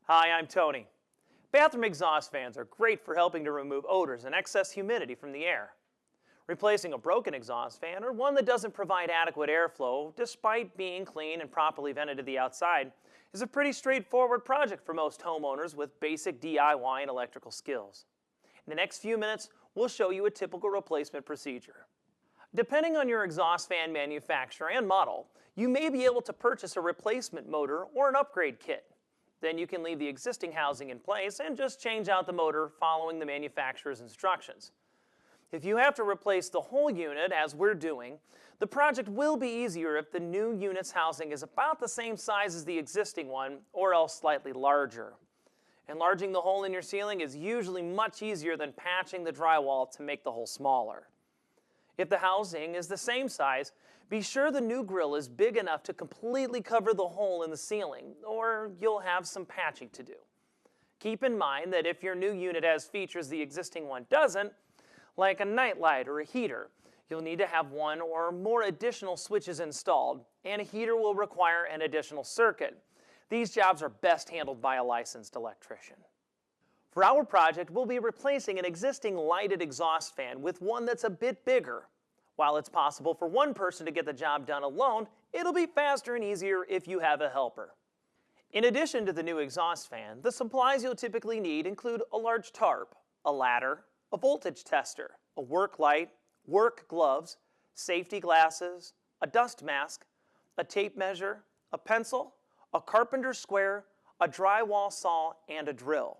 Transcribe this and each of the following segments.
Hi, I'm Tony. Bathroom exhaust fans are great for helping to remove odors and excess humidity from the air. Replacing a broken exhaust fan or one that doesn't provide adequate airflow, despite being clean and properly vented to the outside, is a pretty straightforward project for most homeowners with basic DIY and electrical skills. In the next few minutes, we'll show you a typical replacement procedure. Depending on your exhaust fan manufacturer and model, you may be able to purchase a replacement motor or an upgrade kit. Then you can leave the existing housing in place and just change out the motor following the manufacturer's instructions. If you have to replace the whole unit, as we're doing, the project will be easier if the new unit's housing is about the same size as the existing one, or else slightly larger. Enlarging the hole in your ceiling is usually much easier than patching the drywall to make the hole smaller. If the housing is the same size, be sure the new grille is big enough to completely cover the hole in the ceiling, or you'll have some patching to do. Keep in mind that if your new unit has features the existing one doesn't, like a nightlight or a heater, you'll need to have one or more additional switches installed, and a heater will require an additional circuit. These jobs are best handled by a licensed electrician. For our project, we'll be replacing an existing lighted exhaust fan with one that's a bit bigger. While it's possible for one person to get the job done alone, it'll be faster and easier if you have a helper. In addition to the new exhaust fan, the supplies you'll typically need include a large tarp, a ladder, a voltage tester, a work light, work gloves, safety glasses, a dust mask, a tape measure, a pencil, a carpenter's square, a drywall saw, and a drill.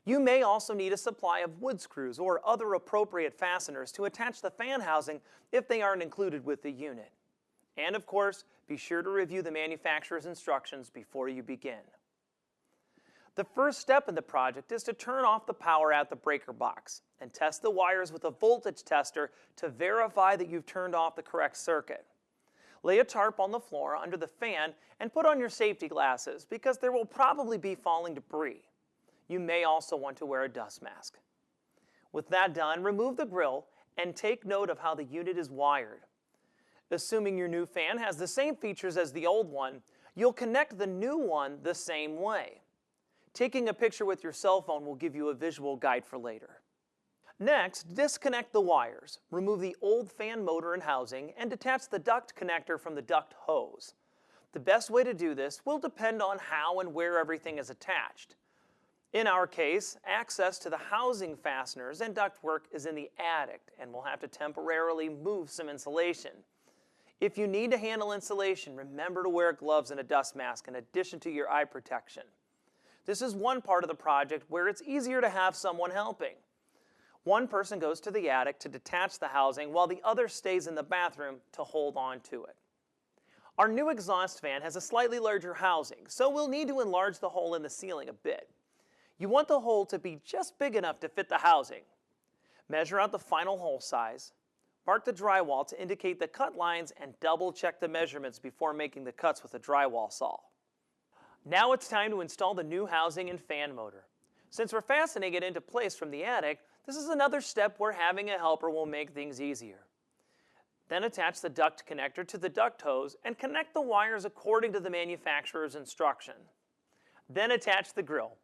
You may also need a supply of wood screws or other appropriate fasteners to attach the fan housing if they aren't included with the unit. And of course, be sure to review the manufacturer's instructions before you begin. The first step in the project is to turn off the power at the breaker box and test the wires with a voltage tester to verify that you've turned off the correct circuit. Lay a tarp on the floor under the fan and put on your safety glasses because there will probably be falling debris. You may also want to wear a dust mask. With that done, remove the grill and take note of how the unit is wired. Assuming your new fan has the same features as the old one, you'll connect the new one the same way. Taking a picture with your cell phone will give you a visual guide for later. Next, disconnect the wires, remove the old fan motor and housing, and detach the duct connector from the duct hose. The best way to do this will depend on how and where everything is attached. In our case, access to the housing fasteners and ductwork is in the attic, and we'll have to temporarily move some insulation. If you need to handle insulation, remember to wear gloves and a dust mask in addition to your eye protection. This is one part of the project where it's easier to have someone helping. One person goes to the attic to detach the housing while the other stays in the bathroom to hold on to it. Our new exhaust fan has a slightly larger housing, so we'll need to enlarge the hole in the ceiling a bit. You want the hole to be just big enough to fit the housing. Measure out the final hole size, mark the drywall to indicate the cut lines, and double check the measurements before making the cuts with a drywall saw. Now it's time to install the new housing and fan motor. Since we're fastening it into place from the attic, this is another step where having a helper will make things easier. Then attach the duct connector to the duct hose and connect the wires according to the manufacturer's instruction. Then attach the grill.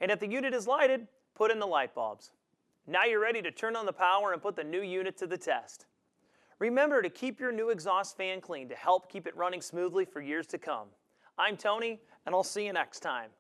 And if the unit is lighted, put in the light bulbs. Now you're ready to turn on the power and put the new unit to the test. Remember to keep your new exhaust fan clean to help keep it running smoothly for years to come. I'm Tony, and I'll see you next time.